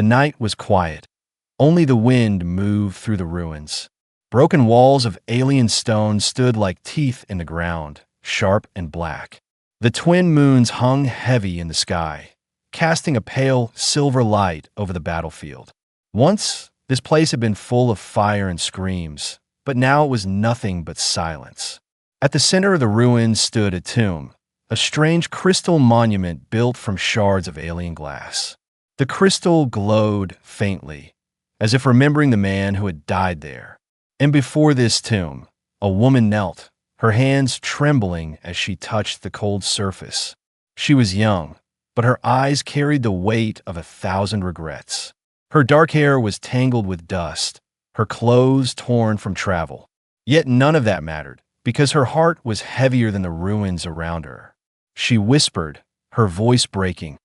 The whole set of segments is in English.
The night was quiet. Only the wind moved through the ruins. Broken walls of alien stone stood like teeth in the ground, sharp and black. The twin moons hung heavy in the sky, casting a pale silver light over the battlefield. Once, this place had been full of fire and screams, but now it was nothing but silence. At the center of the ruins stood a tomb, a strange crystal monument built from shards of alien glass. The crystal glowed faintly, as if remembering the man who had died there. And before this tomb, a woman knelt, her hands trembling as she touched the cold surface. She was young, but her eyes carried the weight of 1,000 regrets. Her dark hair was tangled with dust, her clothes torn from travel. Yet none of that mattered, because her heart was heavier than the ruins around her. She whispered, her voice breaking,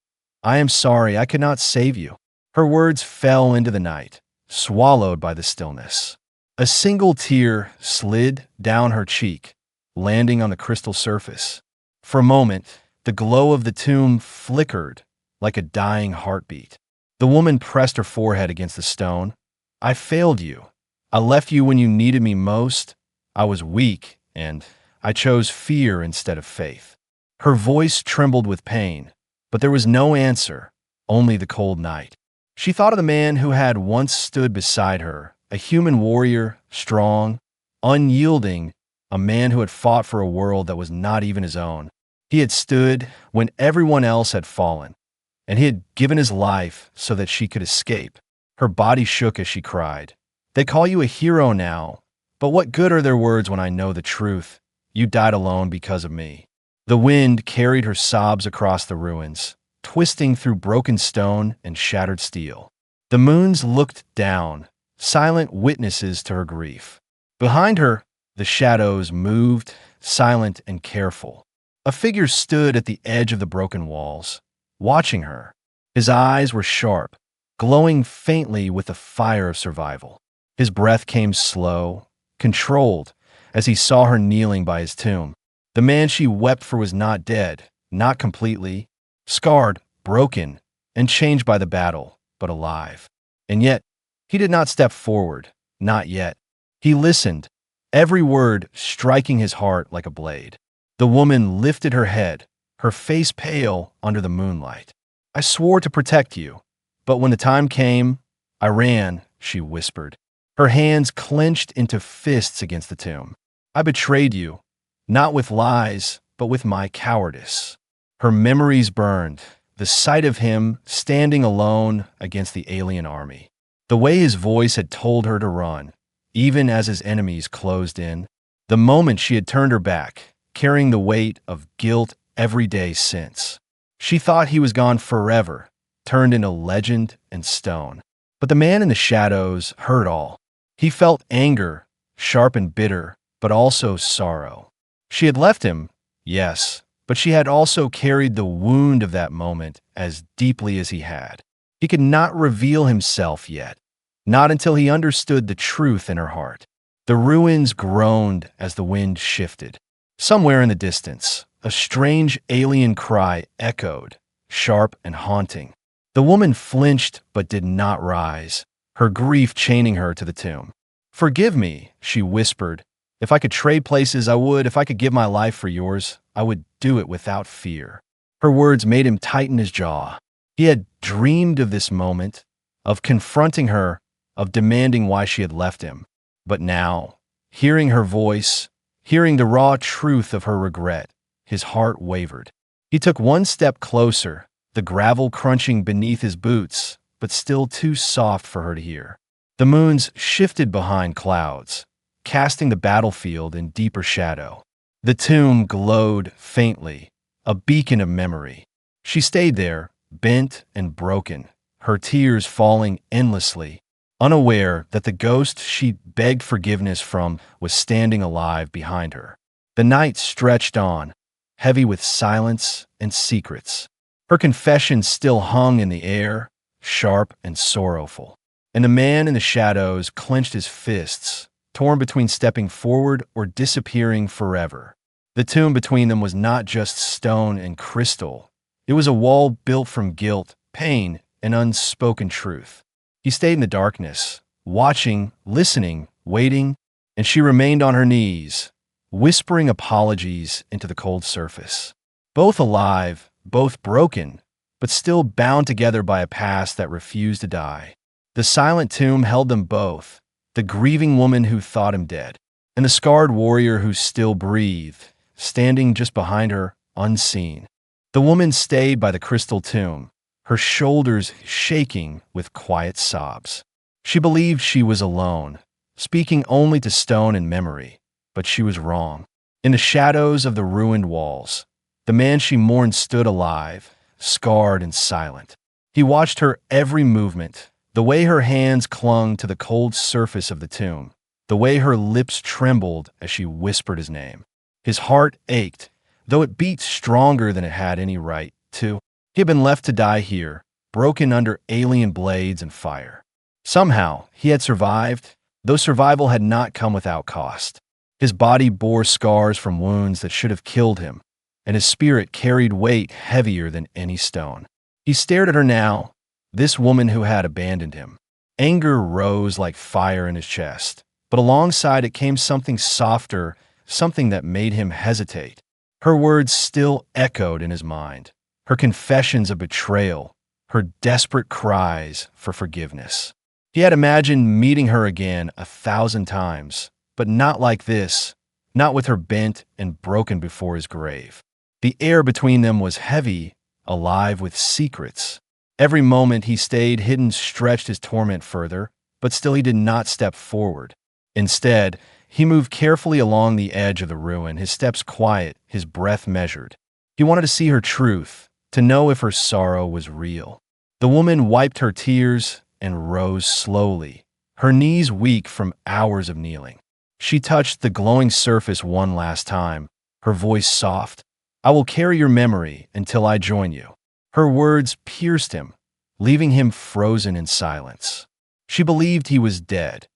"I am sorry, I could not save you." Her words fell into the night, swallowed by the stillness. A single tear slid down her cheek, landing on the crystal surface. For a moment, the glow of the tomb flickered like a dying heartbeat. The woman pressed her forehead against the stone. "I failed you. I left you when you needed me most. I was weak, and I chose fear instead of faith." Her voice trembled with pain, but there was no answer, only the cold night. She thought of the man who had once stood beside her, a human warrior, strong, unyielding, a man who had fought for a world that was not even his own. He had stood when everyone else had fallen, and he had given his life so that she could escape. Her body shook as she cried, "They call you a hero now, but what good are their words when I know the truth? You died alone because of me." The wind carried her sobs across the ruins, twisting through broken stone and shattered steel. The moons looked down, silent witnesses to her grief. Behind her, the shadows moved, silent and careful. A figure stood at the edge of the broken walls, watching her. His eyes were sharp, glowing faintly with the fire of survival. His breath came slow, controlled, as he saw her kneeling by his tomb. The man she wept for was not dead, not completely, scarred, broken, and changed by the battle, but alive. And yet, he did not step forward, not yet. He listened, every word striking his heart like a blade. The woman lifted her head, her face pale under the moonlight. "I swore to protect you, but when the time came, I ran," she whispered. Her hands clenched into fists against the tomb. "I betrayed you, not with lies, but with my cowardice." Her memories burned, the sight of him standing alone against the alien army. The way his voice had told her to run, even as his enemies closed in. The moment she had turned her back, carrying the weight of guilt every day since. She thought he was gone forever, turned into legend and stone. But the man in the shadows heard all. He felt anger, sharp and bitter, but also sorrow. She had left him, yes, but she had also carried the wound of that moment as deeply as he had. He could not reveal himself yet, not until he understood the truth in her heart. The ruins groaned as the wind shifted. Somewhere in the distance, a strange alien cry echoed, sharp and haunting. The woman flinched but did not rise, her grief chaining her to the tomb. "Forgive me," she whispered. "If I could trade places, I would. If I could give my life for yours, I would do it without fear." Her words made him tighten his jaw. He had dreamed of this moment, of confronting her, of demanding why she had left him. But now, hearing her voice, hearing the raw truth of her regret, his heart wavered. He took one step closer, the gravel crunching beneath his boots, but still too soft for her to hear. The moons shifted behind clouds, casting the battlefield in deeper shadow. The tomb glowed faintly, a beacon of memory. She stayed there, bent and broken, her tears falling endlessly, unaware that the ghost she begged forgiveness from was standing alive behind her. The night stretched on, heavy with silence and secrets. Her confession still hung in the air, sharp and sorrowful. And the man in the shadows clenched his fists, torn between stepping forward or disappearing forever. The tomb between them was not just stone and crystal. It was a wall built from guilt, pain, an unspoken truth. He stayed in the darkness, watching, listening, waiting, and she remained on her knees, whispering apologies into the cold surface. Both alive, both broken, but still bound together by a past that refused to die. The silent tomb held them both, the grieving woman who thought him dead, and the scarred warrior who still breathed, standing just behind her, unseen. The woman stayed by the crystal tomb, her shoulders shaking with quiet sobs. She believed she was alone, speaking only to stone and memory, but she was wrong. In the shadows of the ruined walls, the man she mourned stood alive, scarred and silent. He watched her every movement, the way her hands clung to the cold surface of the tomb, the way her lips trembled as she whispered his name. His heart ached, though it beat stronger than it had any right to. He had been left to die here, broken under alien blades and fire. Somehow, he had survived, though survival had not come without cost. His body bore scars from wounds that should have killed him, and his spirit carried weight heavier than any stone. He stared at her now, this woman who had abandoned him. Anger rose like fire in his chest, but alongside it came something softer, something that made him hesitate. Her words still echoed in his mind, her confessions of betrayal, her desperate cries for forgiveness. He had imagined meeting her again 1,000 times, but not like this, not with her bent and broken before his grave. The air between them was heavy, alive with secrets. Every moment he stayed hidden stretched his torment further, but still he did not step forward. Instead, he moved carefully along the edge of the ruin, his steps quiet, his breath measured. He wanted to see her truth, to know if her sorrow was real. The woman wiped her tears and rose slowly, her knees weak from hours of kneeling. She touched the glowing surface one last time, her voice soft. "I will carry your memory until I join you." Her words pierced him, leaving him frozen in silence. She believed he was dead,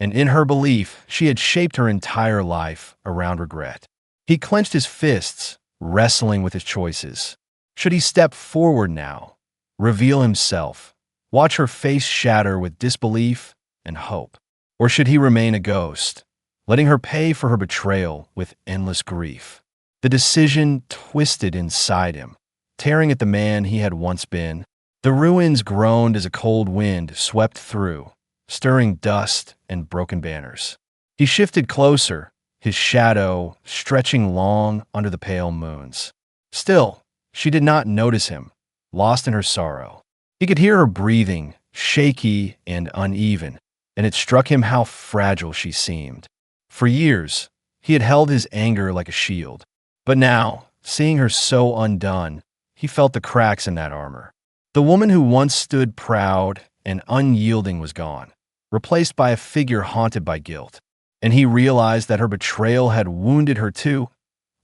and in her belief, she had shaped her entire life around regret. He clenched his fists, wrestling with his choices. Should he step forward now, reveal himself, watch her face shatter with disbelief and hope? Or should he remain a ghost, letting her pay for her betrayal with endless grief? The decision twisted inside him, tearing at the man he had once been. The ruins groaned as a cold wind swept through, stirring dust and broken banners. He shifted closer, his shadow stretching long under the pale moons. Still, she did not notice him, lost in her sorrow. He could hear her breathing, shaky and uneven, and it struck him how fragile she seemed. For years, he had held his anger like a shield, but now, seeing her so undone, he felt the cracks in that armor. The woman who once stood proud and unyielding was gone, replaced by a figure haunted by guilt. And he realized that her betrayal had wounded her too,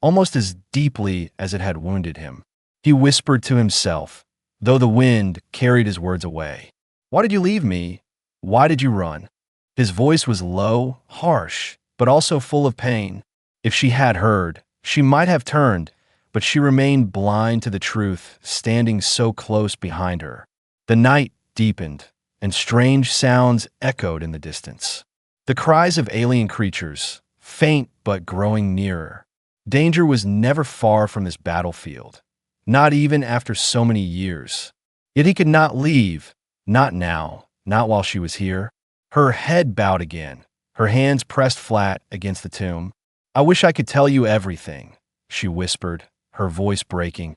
almost as deeply as it had wounded him. He whispered to himself, though the wind carried his words away. "Why did you leave me? Why did you run?" His voice was low, harsh, but also full of pain. If she had heard, she might have turned, but she remained blind to the truth, standing so close behind her. The night deepened, and strange sounds echoed in the distance. The cries of alien creatures, faint but growing nearer. Danger was never far from this battlefield, not even after so many years. Yet he could not leave, not now, not while she was here. Her head bowed again, her hands pressed flat against the tomb. "I wish I could tell you everything," she whispered, her voice breaking.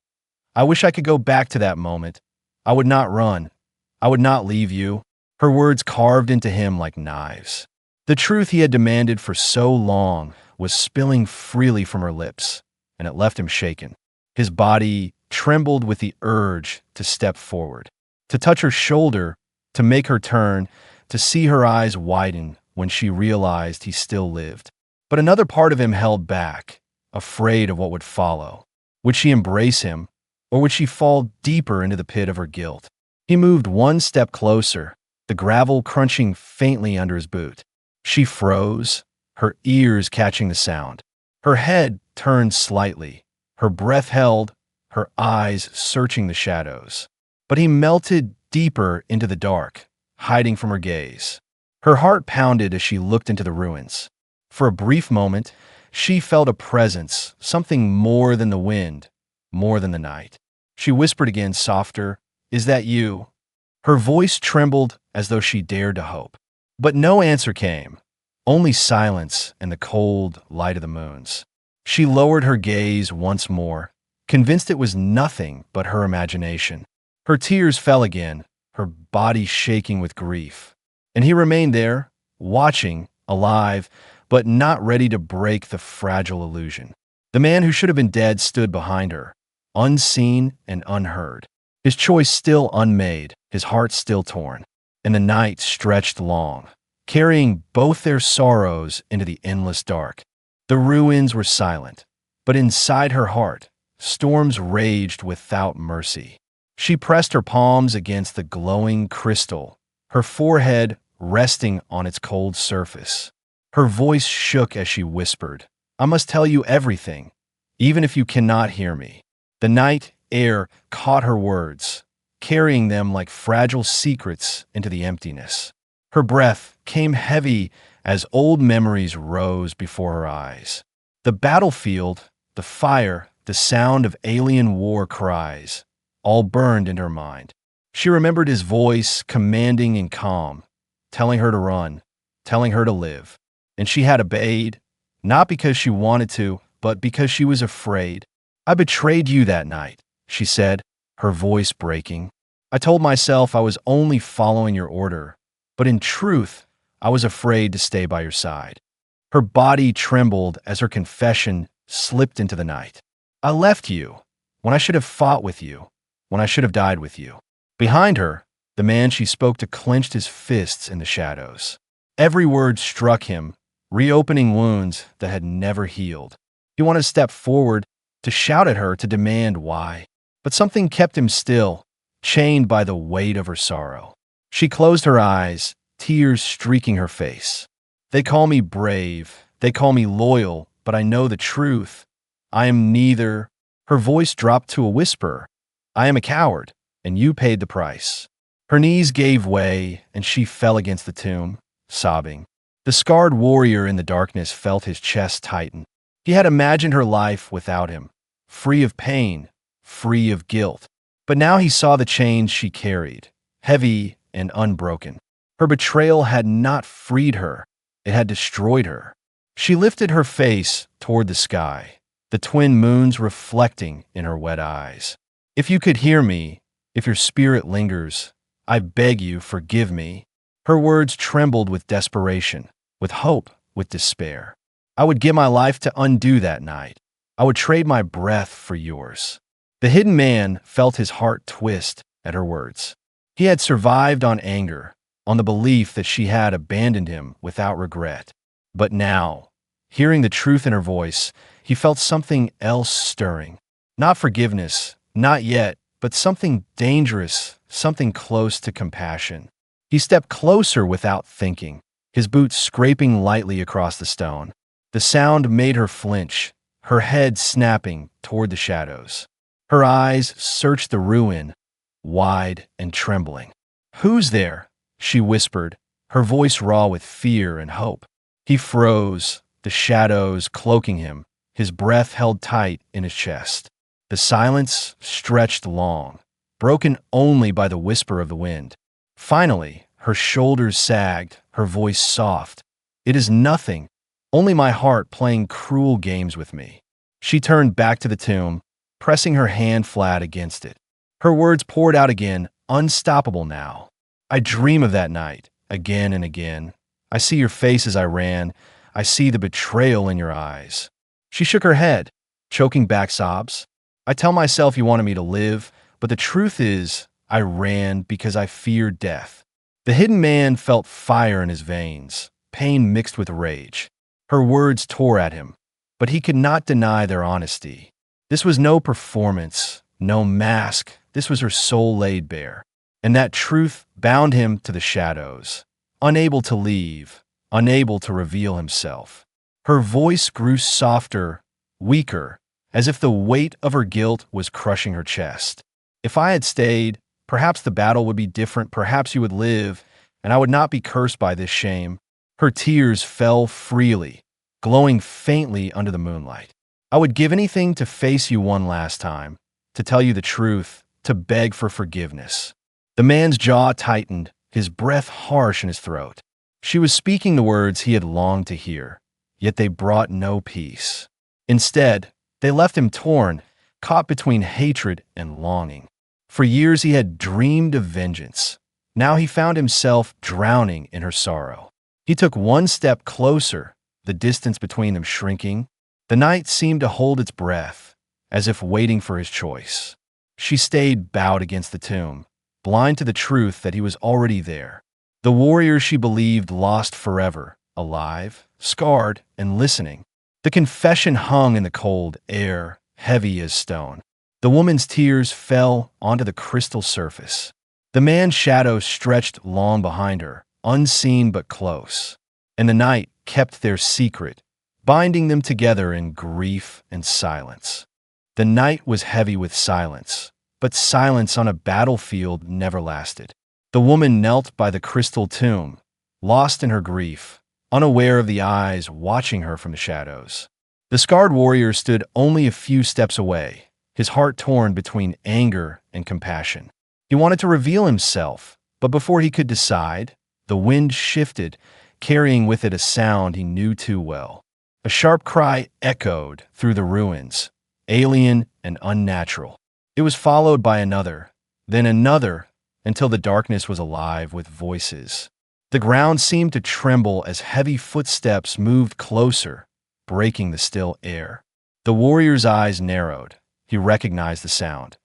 "I wish I could go back to that moment. I would not run. I would not leave you." Her words carved into him like knives. The truth he had demanded for so long was spilling freely from her lips, and it left him shaken. His body trembled with the urge to step forward, to touch her shoulder, to make her turn, to see her eyes widen when she realized he still lived. But another part of him held back, afraid of what would follow. Would she embrace him, or would she fall deeper into the pit of her guilt? He moved one step closer, the gravel crunching faintly under his boot. She froze, her ears catching the sound. Her head turned slightly, her breath held, her eyes searching the shadows. But he melted deeper into the dark, hiding from her gaze. Her heart pounded as she looked into the ruins. For a brief moment, she felt a presence, something more than the wind, more than the night. She whispered again, softer, "Is that you?" Her voice trembled as though she dared to hope. But no answer came, only silence and the cold light of the moons. She lowered her gaze once more, convinced it was nothing but her imagination. Her tears fell again, her body shaking with grief. And he remained there, watching, alive, but not ready to break the fragile illusion. The man who should have been dead stood behind her, unseen and unheard. His choice still unmade, his heart still torn. And the night stretched long, carrying both their sorrows into the endless dark. The ruins were silent, but inside her heart, storms raged without mercy. She pressed her palms against the glowing crystal, her forehead resting on its cold surface. Her voice shook as she whispered, "I must tell you everything, even if you cannot hear me." The night air caught her words, carrying them like fragile secrets into the emptiness. Her breath came heavy as old memories rose before her eyes. The battlefield, the fire, the sound of alien war cries, all burned in her mind. She remembered his voice, commanding and calm, telling her to run, telling her to live. And she had obeyed, not because she wanted to, but because she was afraid. "I betrayed you that night," she said, her voice breaking. "I told myself I was only following your order, but in truth, I was afraid to stay by your side." Her body trembled as her confession slipped into the night. "I left you when I should have fought with you, when I should have died with you." Behind her, the man she spoke to clenched his fists in the shadows. Every word struck him, reopening wounds that had never healed. He wanted to step forward, to shout at her, to demand why. But something kept him still, chained by the weight of her sorrow. She closed her eyes, tears streaking her face. "They call me brave, they call me loyal, but I know the truth. I am neither." Her voice dropped to a whisper. "I am a coward, and you paid the price." Her knees gave way, and she fell against the tomb, sobbing. The scarred warrior in the darkness felt his chest tighten. He had imagined her life without him, free of pain, free of guilt. But now he saw the chains she carried, heavy and unbroken. Her betrayal had not freed her, it had destroyed her. She lifted her face toward the sky, the twin moons reflecting in her wet eyes. "If you could hear me, if your spirit lingers, I beg you, forgive me." Her words trembled with desperation, with hope, with despair. "I would give my life to undo that night. I would trade my breath for yours." The hidden man felt his heart twist at her words. He had survived on anger, on the belief that she had abandoned him without regret. But now, hearing the truth in her voice, he felt something else stirring. Not forgiveness, not yet, but something dangerous, something close to compassion. He stepped closer without thinking, his boots scraping lightly across the stone. The sound made her flinch, her head snapping toward the shadows. Her eyes searched the ruin, wide and trembling. "Who's there?" she whispered, her voice raw with fear and hope. He froze, the shadows cloaking him, his breath held tight in his chest. The silence stretched long, broken only by the whisper of the wind. Finally, her shoulders sagged, her voice soft. "It is nothing, only my heart playing cruel games with me." She turned back to the tomb, pressing her hand flat against it. Her words poured out again, unstoppable now. "I dream of that night, again and again. I see your face as I ran. I see the betrayal in your eyes." She shook her head, choking back sobs. "I tell myself you wanted me to live, but the truth is, I ran because I feared death." The hidden man felt fire in his veins, pain mixed with rage. Her words tore at him, but he could not deny their honesty. This was no performance, no mask. This was her soul laid bare. And that truth bound him to the shadows, unable to leave, unable to reveal himself. Her voice grew softer, weaker, as if the weight of her guilt was crushing her chest. "If I had stayed, Perhaps the battle would be different, perhaps you would live, and I would not be cursed by this shame. Her tears fell freely, glowing faintly under the moonlight. I would give anything to face you one last time, to tell you the truth, to beg for forgiveness. The man's jaw tightened, his breath harsh in his throat. She was speaking the words he had longed to hear, yet they brought no peace. Instead, they left him torn, caught between hatred and longing. For years he had dreamed of vengeance. Now he found himself drowning in her sorrow. He took one step closer, the distance between them shrinking. The night seemed to hold its breath, as if waiting for his choice. She stayed bowed against the tomb, blind to the truth that he was already there. The warrior she believed lost forever, alive, scarred, and listening. The confession hung in the cold air, heavy as stone. The woman's tears fell onto the crystal surface. The man's shadow stretched long behind her, unseen but close. And the night kept their secret, binding them together in grief and silence. The night was heavy with silence, but silence on a battlefield never lasted. The woman knelt by the crystal tomb, lost in her grief, unaware of the eyes watching her from the shadows. The scarred warrior stood only a few steps away, his heart torn between anger and compassion. He wanted to reveal himself, but before he could decide, the wind shifted, carrying with it a sound he knew too well. A sharp cry echoed through the ruins, alien and unnatural. It was followed by another, then another, until the darkness was alive with voices. The ground seemed to tremble as heavy footsteps moved closer, breaking the still air. The warrior's eyes narrowed. He recognized the sound.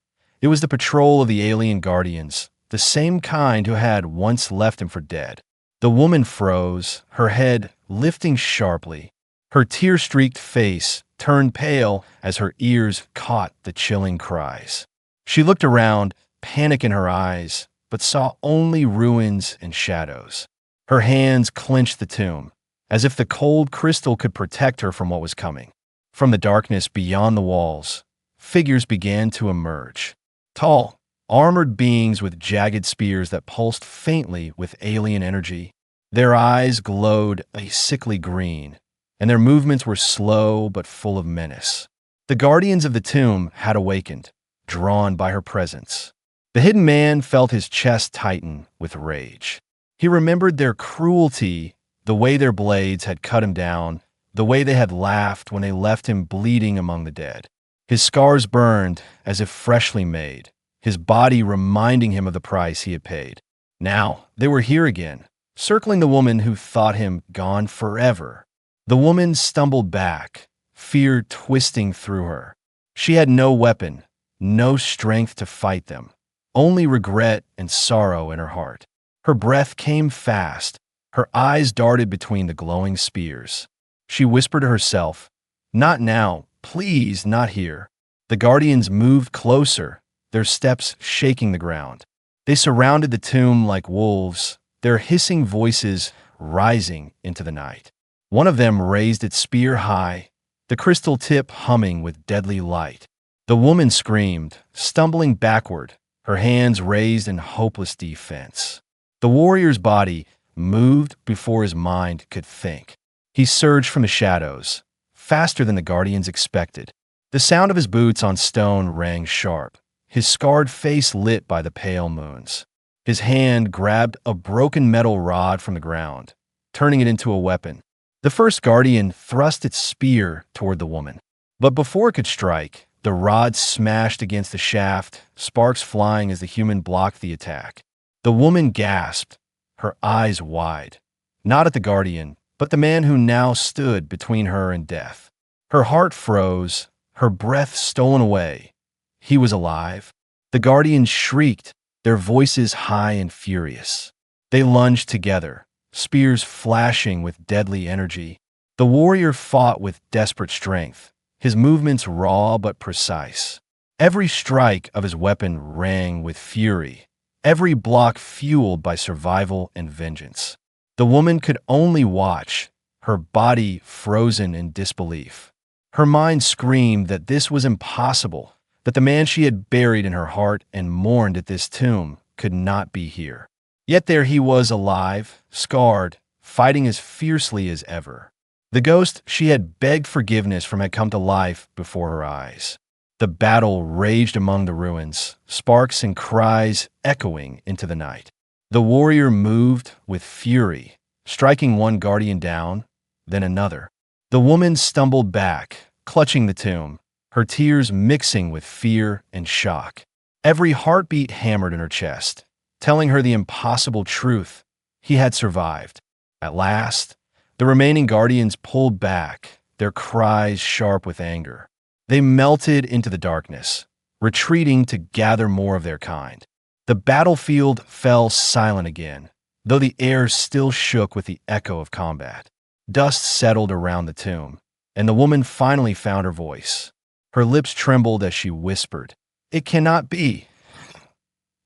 It was the patrol of the alien guardians, the same kind who had once left him for dead. The woman froze, her head lifting sharply. Her tear-streaked face turned pale as her ears caught the chilling cries. She looked around, panic in her eyes, but saw only ruins and shadows. Her hands clenched the tomb, as if the cold crystal could protect her from what was coming. From the darkness beyond the walls, figures began to emerge. Tall, armored beings with jagged spears that pulsed faintly with alien energy. Their eyes glowed a sickly green, and their movements were slow but full of menace. The guardians of the tomb had awakened, drawn by her presence. The hidden man felt his chest tighten with rage. He remembered their cruelty, the way their blades had cut him down, the way they had laughed when they left him bleeding among the dead. His scars burned as if freshly made, his body reminding him of the price he had paid. Now they were here again, circling the woman who thought him gone forever. The woman stumbled back, fear twisting through her. She had no weapon, no strength to fight them, only regret and sorrow in her heart. Her breath came fast, her eyes darted between the glowing spears. She whispered to herself, "Not now, please, not here." The guardians moved closer, their steps shaking the ground. They surrounded the tomb like wolves, their hissing voices rising into the night. One of them raised its spear high, the crystal tip humming with deadly light. The woman screamed, stumbling backward, her hands raised in hopeless defense. The warrior's body moved before his mind could think. He surged from the shadows, faster than the guardians expected. The sound of his boots on stone rang sharp, his scarred face lit by the pale moons. His hand grabbed a broken metal rod from the ground, turning it into a weapon. The first guardian thrust its spear toward the woman. But before it could strike, the rod smashed against the shaft, sparks flying as the human blocked the attack. The woman gasped, her eyes wide, not at the guardian, but the man who now stood between her and death. Her heart froze, her breath stolen away. He was alive. The guardians shrieked, their voices high and furious. They lunged together, spears flashing with deadly energy. The warrior fought with desperate strength, his movements raw but precise. Every strike of his weapon rang with fury, every block fueled by survival and vengeance. The woman could only watch, her body frozen in disbelief. Her mind screamed that this was impossible, that the man she had buried in her heart and mourned at this tomb could not be here. Yet there he was, alive, scarred, fighting as fiercely as ever. The ghost she had begged forgiveness from had come to life before her eyes. The battle raged among the ruins, sparks and cries echoing into the night. The warrior moved with fury, striking one guardian down, then another. The woman stumbled back, clutching the tomb, her tears mixing with fear and shock. Every heartbeat hammered in her chest, telling her the impossible truth: he had survived. At last, the remaining guardians pulled back, their cries sharp with anger. They melted into the darkness, retreating to gather more of their kind. The battlefield fell silent again, though the air still shook with the echo of combat. Dust settled around the tomb, and the woman finally found her voice. Her lips trembled as she whispered, "It cannot be.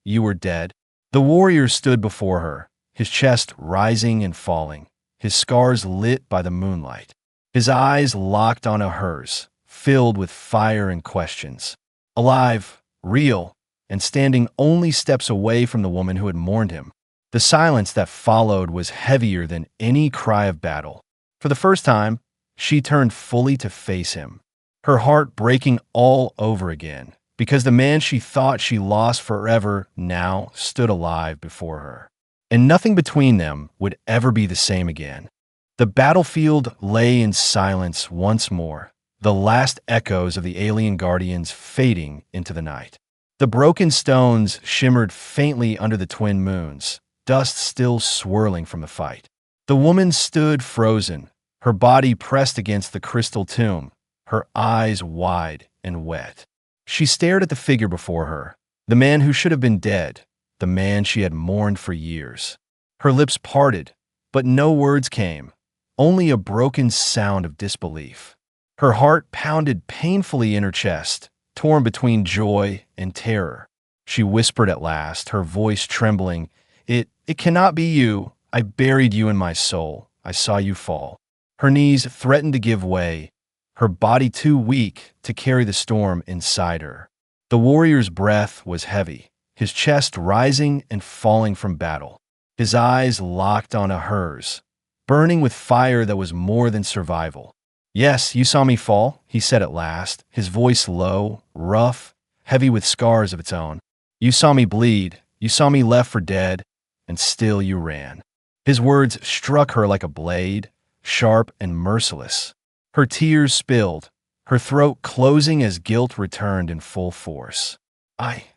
You were dead." The warrior stood before her, his chest rising and falling, his scars lit by the moonlight. His eyes locked onto hers, filled with fire and questions. Alive, real, and standing only steps away from the woman who had mourned him. The silence that followed was heavier than any cry of battle. For the first time, she turned fully to face him, her heart breaking all over again, because the man she thought she lost forever now stood alive before her. And nothing between them would ever be the same again. The battlefield lay in silence once more, the last echoes of the alien guardians fading into the night. The broken stones shimmered faintly under the twin moons, dust still swirling from the fight. The woman stood frozen, her body pressed against the crystal tomb, her eyes wide and wet. She stared at the figure before her, the man who should have been dead, the man she had mourned for years. Her lips parted, but no words came, only a broken sound of disbelief. Her heart pounded painfully in her chest, torn between joy and terror. She whispered at last, her voice trembling, It cannot be you. I buried you in my soul. I saw you fall." Her knees threatened to give way, her body too weak to carry the storm inside her. The warrior's breath was heavy, his chest rising and falling from battle. His eyes locked onto hers, burning with fire that was more than survival. "Yes, you saw me fall," he said at last, his voice low, rough, heavy with scars of its own. "You saw me bleed, you saw me left for dead, and still you ran." His words struck her like a blade, sharp and merciless. Her tears spilled, her throat closing as guilt returned in full force.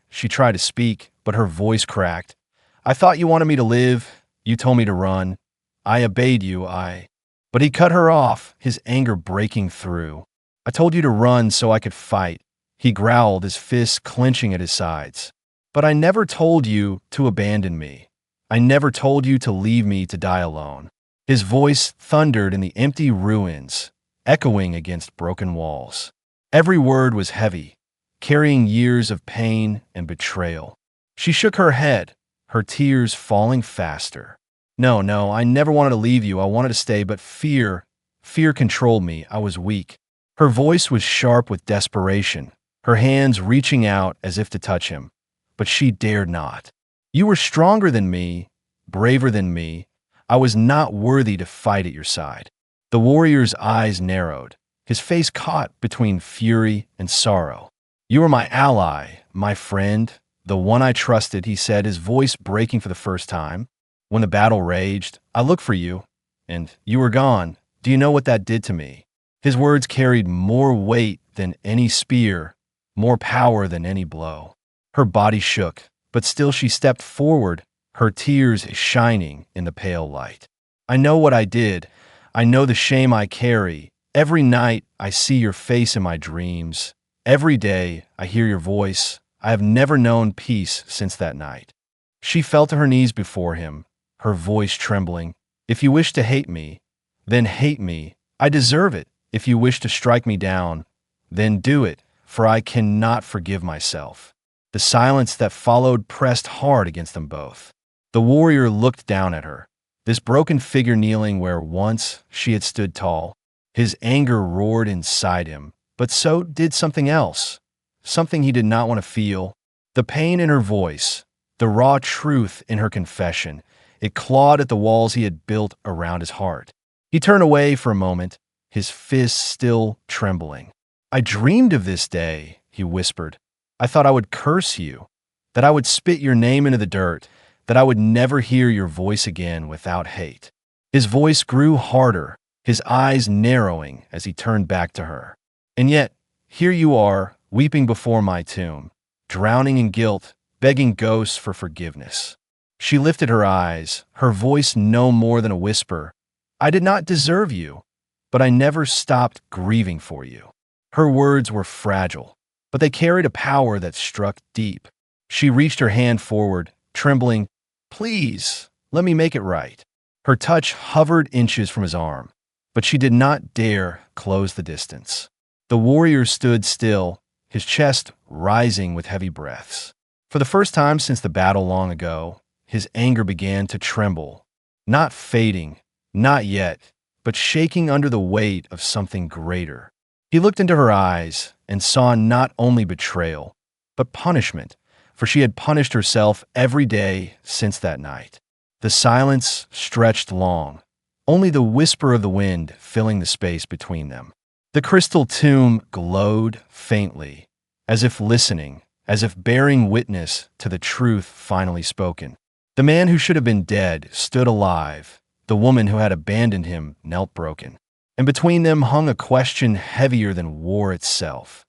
She tried to speak, but her voice cracked. "I thought you wanted me to live. You told me to run. I obeyed you, But he cut her off, his anger breaking through. "I told you to run so I could fight," he growled, his fists clenching at his sides. "But I never told you to abandon me. I never told you to leave me to die alone." His voice thundered in the empty ruins, echoing against broken walls. Every word was heavy, carrying years of pain and betrayal. She shook her head, her tears falling faster. No, I never wanted to leave you. I wanted to stay, but fear controlled me. I was weak." Her voice was sharp with desperation, her hands reaching out as if to touch him, but she dared not. "You were stronger than me, braver than me. I was not worthy to fight at your side." The warrior's eyes narrowed, his face caught between fury and sorrow. "You were my ally, my friend, the one I trusted," he said, his voice breaking for the first time. "When the battle raged, I looked for you, and you were gone. Do you know what that did to me?" His words carried more weight than any spear, more power than any blow. Her body shook, but still she stepped forward, her tears shining in the pale light. "I know what I did. I know the shame I carry. Every night I see your face in my dreams. Every day I hear your voice. I have never known peace since that night." She fell to her knees before him, her voice trembling. "If you wish to hate me, then hate me. I deserve it. If you wish to strike me down, then do it, for I cannot forgive myself." The silence that followed pressed hard against them both. The warrior looked down at her, this broken figure kneeling where once she had stood tall. His anger roared inside him, but so did something else, something he did not want to feel. The pain in her voice, the raw truth in her confession, it clawed at the walls he had built around his heart. He turned away for a moment, his fists still trembling. "I dreamed of this day," he whispered. "I thought I would curse you, that I would spit your name into the dirt, that I would never hear your voice again without hate." His voice grew harder, his eyes narrowing as he turned back to her. "And yet, here you are, weeping before my tomb, drowning in guilt, begging ghosts for forgiveness." She lifted her eyes, her voice no more than a whisper. "I did not deserve you, but I never stopped grieving for you." Her words were fragile, but they carried a power that struck deep. She reached her hand forward, trembling. "Please, let me make it right." Her touch hovered inches from his arm, but she did not dare close the distance. The warrior stood still, his chest rising with heavy breaths. For the first time since the battle long ago, his anger began to tremble, not fading, not yet, but shaking under the weight of something greater. He looked into her eyes and saw not only betrayal, but punishment, for she had punished herself every day since that night. The silence stretched long, only the whisper of the wind filling the space between them. The crystal tomb glowed faintly, as if listening, as if bearing witness to the truth finally spoken. The man who should have been dead stood alive. The woman who had abandoned him knelt broken. And between them hung a question heavier than war itself.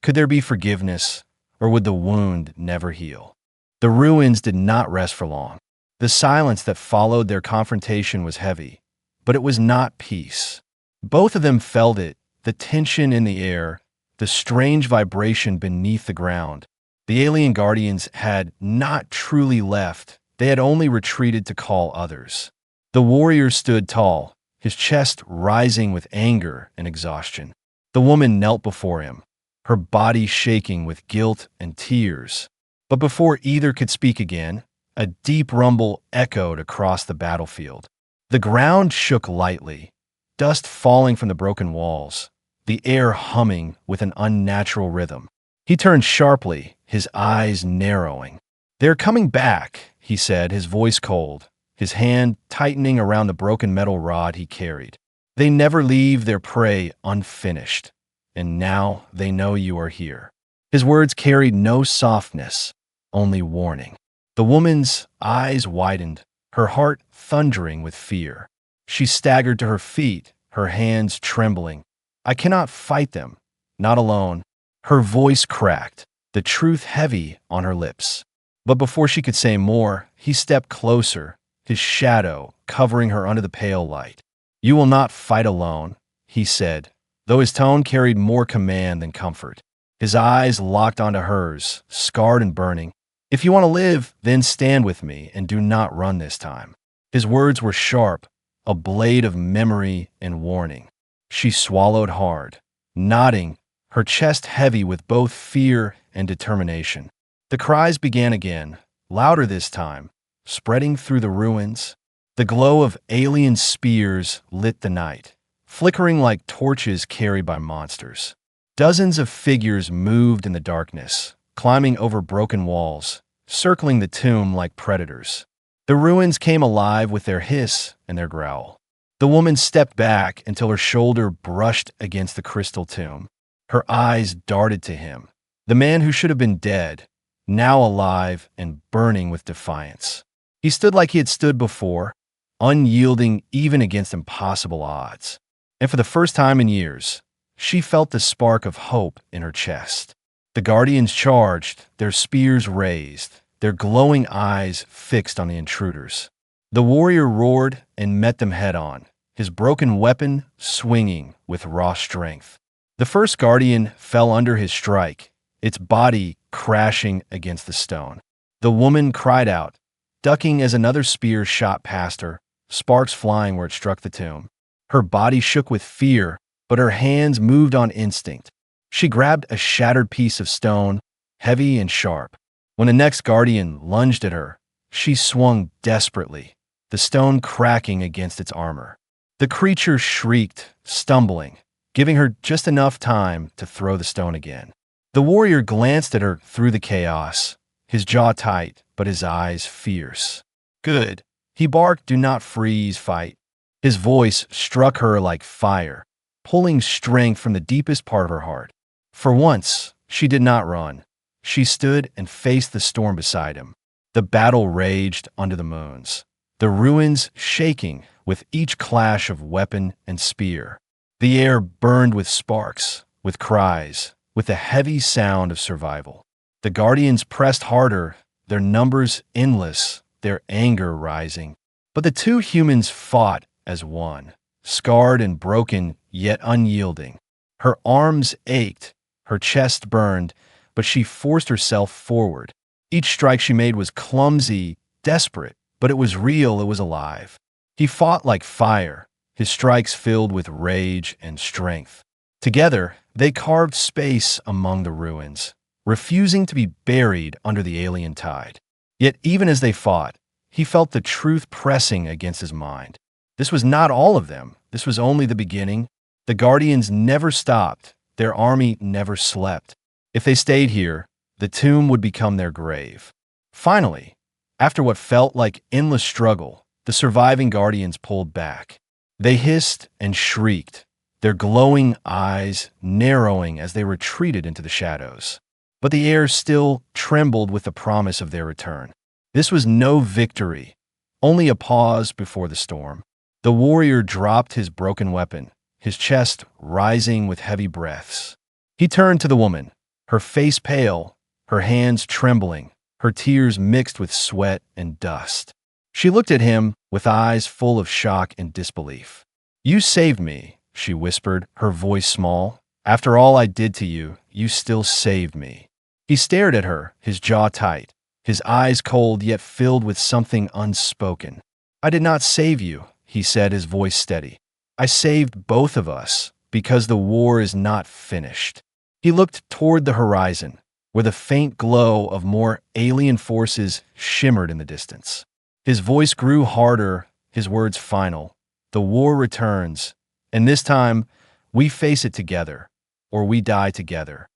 Could there be forgiveness, or would the wound never heal? The ruins did not rest for long. The silence that followed their confrontation was heavy, but it was not peace. Both of them felt it, the tension in the air, the strange vibration beneath the ground. The alien guardians had not truly left. They had only retreated to call others. The warrior stood tall, his chest rising with anger and exhaustion. The woman knelt before him, her body shaking with guilt and tears. But before either could speak again, a deep rumble echoed across the battlefield. The ground shook lightly, dust falling from the broken walls, the air humming with an unnatural rhythm. He turned sharply, his eyes narrowing. "They're coming back," he said, his voice cold, his hand tightening around the broken metal rod he carried. "They never leave their prey unfinished, and now they know you are here." His words carried no softness, only warning. The woman's eyes widened, her heart thundering with fear. She staggered to her feet, her hands trembling. "I cannot fight them, not alone." Her voice cracked, the truth heavy on her lips. But before she could say more, he stepped closer, his shadow covering her under the pale light. "You will not fight alone," he said, though his tone carried more command than comfort. His eyes locked onto hers, scarred and burning. "If you want to live, then stand with me and do not run this time." His words were sharp, a blade of memory and warning. She swallowed hard, nodding, her chest heavy with both fear and determination. The cries began again, louder this time, spreading through the ruins. The glow of alien spears lit the night, flickering like torches carried by monsters. Dozens of figures moved in the darkness, climbing over broken walls, circling the tomb like predators. The ruins came alive with their hiss and their growl. The woman stepped back until her shoulder brushed against the crystal tomb. Her eyes darted to him, the man who should have been dead, now alive and burning with defiance. He stood like he had stood before, unyielding even against impossible odds. And for the first time in years, she felt the spark of hope in her chest. The guardians charged, their spears raised, their glowing eyes fixed on the intruders. The warrior roared and met them head-on, his broken weapon swinging with raw strength. The first guardian fell under his strike, its body crashing against the stone. The woman cried out, ducking as another spear shot past her, sparks flying where it struck the tomb. Her body shook with fear, but her hands moved on instinct. She grabbed a shattered piece of stone, heavy and sharp. When the next guardian lunged at her, she swung desperately, the stone cracking against its armor. The creature shrieked, stumbling, giving her just enough time to throw the stone again. The warrior glanced at her through the chaos, his jaw tight, but his eyes fierce. Good. He barked, do not freeze, fight. His voice struck her like fire, pulling strength from the deepest part of her heart. For once, she did not run. She stood and faced the storm beside him. The battle raged under the moons, the ruins shaking with each clash of weapon and spear. The air burned with sparks, with cries, with the heavy sound of survival. The Guardians pressed harder, their numbers endless, their anger rising. But the two humans fought as one, scarred and broken, yet unyielding. Her arms ached, her chest burned, but she forced herself forward. Each strike she made was clumsy, desperate, but it was real, it was alive. He fought like fire, his strikes filled with rage and strength. Together, they carved space among the ruins, refusing to be buried under the alien tide. Yet even as they fought, he felt the truth pressing against his mind. This was not all of them. This was only the beginning. The Guardians never stopped. Their army never slept. If they stayed here, the tomb would become their grave. Finally, after what felt like endless struggle, the surviving Guardians pulled back. They hissed and shrieked, their glowing eyes narrowing as they retreated into the shadows. But the air still trembled with the promise of their return. This was no victory, only a pause before the storm. The warrior dropped his broken weapon, his chest rising with heavy breaths. He turned to the woman, her face pale, her hands trembling, her tears mixed with sweat and dust. She looked at him with eyes full of shock and disbelief. "You saved me," she whispered, her voice small. "After all I did to you, you still saved me." He stared at her, his jaw tight, his eyes cold yet filled with something unspoken. "I did not save you," he said, his voice steady. "I saved both of us, because the war is not finished." He looked toward the horizon, where the faint glow of more alien forces shimmered in the distance. His voice grew harder, his words final. "The war returns, and this time, we face it together, or we die together."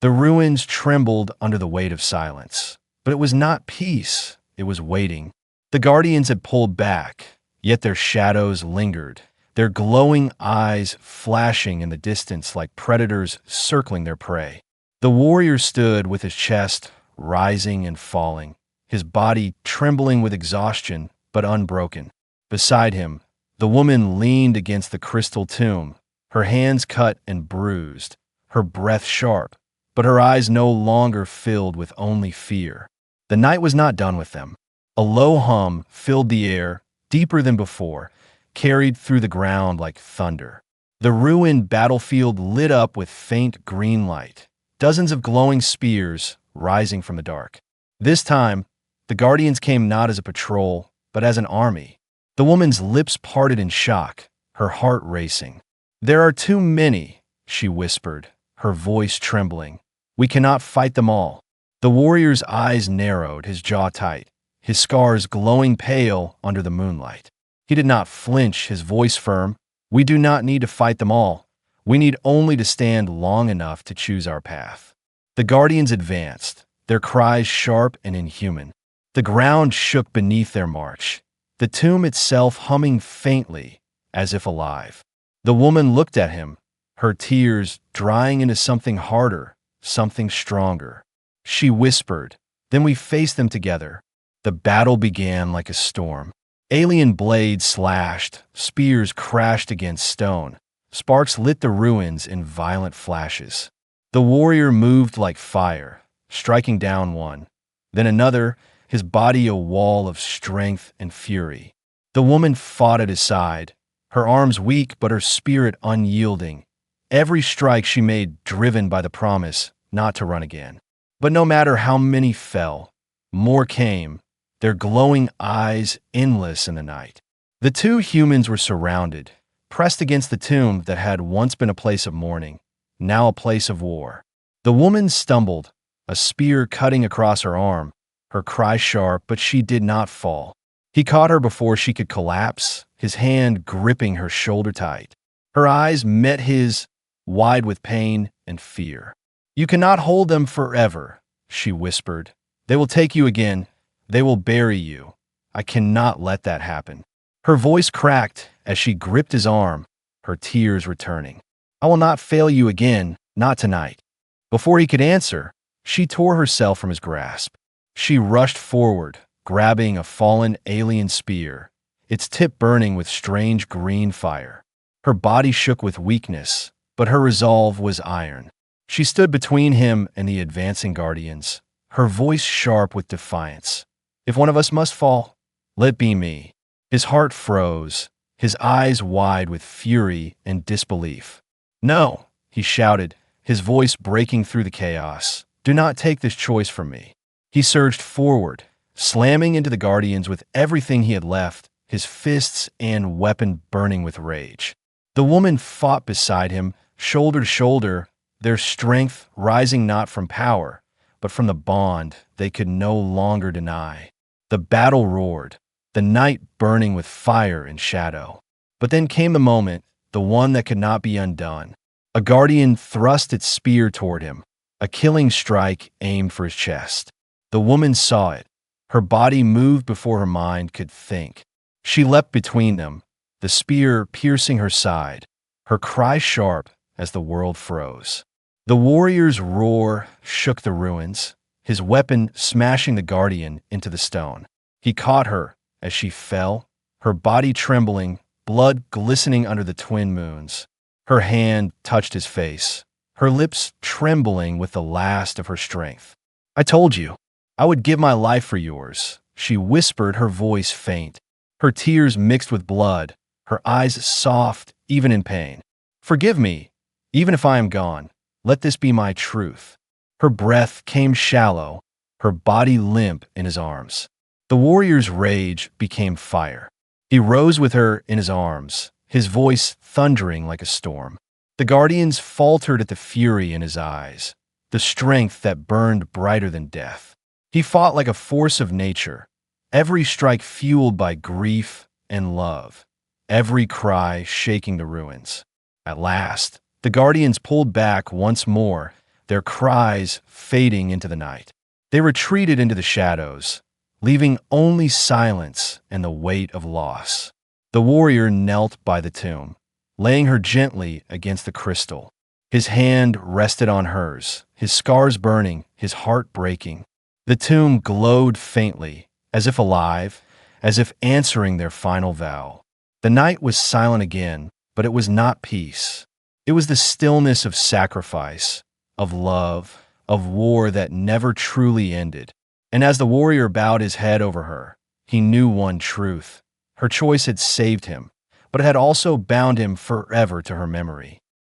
The ruins trembled under the weight of silence. But it was not peace, it was waiting. The Guardians had pulled back, yet their shadows lingered, their glowing eyes flashing in the distance like predators circling their prey. The warrior stood with his chest rising and falling, his body trembling with exhaustion but unbroken. Beside him, the woman leaned against the crystal tomb, her hands cut and bruised, her breath sharp, but her eyes no longer filled with only fear. The night was not done with them. A low hum filled the air, deeper than before, carried through the ground like thunder. The ruined battlefield lit up with faint green light, dozens of glowing spears rising from the dark. This time, the Guardians came not as a patrol, but as an army. The woman's lips parted in shock, her heart racing. "There are too many," she whispered, her voice trembling. "We cannot fight them all." The warrior's eyes narrowed, his jaw tight, his scars glowing pale under the moonlight. He did not flinch, his voice firm. "We do not need to fight them all. We need only to stand long enough to choose our path." The Guardians advanced, their cries sharp and inhuman. The ground shook beneath their march, the tomb itself humming faintly, as if alive. The woman looked at him, her tears drying into something harder, something stronger. She whispered, "Then we faced them together." The battle began like a storm. Alien blades slashed, spears crashed against stone. Sparks lit the ruins in violent flashes. The warrior moved like fire, striking down one, then another, his body a wall of strength and fury. The woman fought at his side, her arms weak but her spirit unyielding. Every strike she made driven by the promise not to run again. But no matter how many fell, more came, their glowing eyes endless in the night. The two humans were surrounded, pressed against the tomb that had once been a place of mourning, now a place of war. The woman stumbled, a spear cutting across her arm, her cry sharp, but she did not fall. He caught her before she could collapse, his hand gripping her shoulder tight. Her eyes met his, wide with pain and fear. You cannot hold them forever, she whispered. They will take you again. They will bury you. I cannot let that happen. Her voice cracked as she gripped his arm, her tears returning. I will not fail you again, not tonight. Before he could answer, she tore herself from his grasp. She rushed forward, grabbing a fallen alien spear, its tip burning with strange green fire. Her body shook with weakness, but her resolve was iron. She stood between him and the advancing guardians, her voice sharp with defiance. If one of us must fall, let it be me. His heart froze, his eyes wide with fury and disbelief. No, he shouted, his voice breaking through the chaos. Do not take this choice from me. He surged forward, slamming into the guardians with everything he had left, his fists and weapon burning with rage. The woman fought beside him, shoulder to shoulder, their strength rising not from power, but from the bond they could no longer deny. The battle roared, the night burning with fire and shadow. But then came the moment, the one that could not be undone. A guardian thrust its spear toward him, a killing strike aimed for his chest. The woman saw it. Her body moved before her mind could think. She leapt between them, the spear piercing her side, her cry sharp as the world froze. The warrior's roar shook the ruins, his weapon smashing the guardian into the stone. He caught her as she fell, her body trembling, blood glistening under the twin moons. Her hand touched his face, her lips trembling with the last of her strength. I told you, I would give my life for yours, she whispered, her voice faint. Her tears mixed with blood, her eyes soft even in pain. Forgive me, even if I am gone. Let this be my truth. Her breath came shallow, her body limp in his arms. The warrior's rage became fire. He rose with her in his arms, his voice thundering like a storm. The guardians faltered at the fury in his eyes, the strength that burned brighter than death. He fought like a force of nature, every strike fueled by grief and love, every cry shaking the ruins. At last, the guardians pulled back once more, their cries fading into the night. They retreated into the shadows, leaving only silence and the weight of loss. The warrior knelt by the tomb, laying her gently against the crystal. His hand rested on hers, his scars burning, his heart breaking. The tomb glowed faintly, as if alive, as if answering their final vow. The night was silent again, but it was not peace. It was the stillness of sacrifice, of love, of war that never truly ended. And as the warrior bowed his head over her, he knew one truth. Her choice had saved him, but it had also bound him forever to her memory.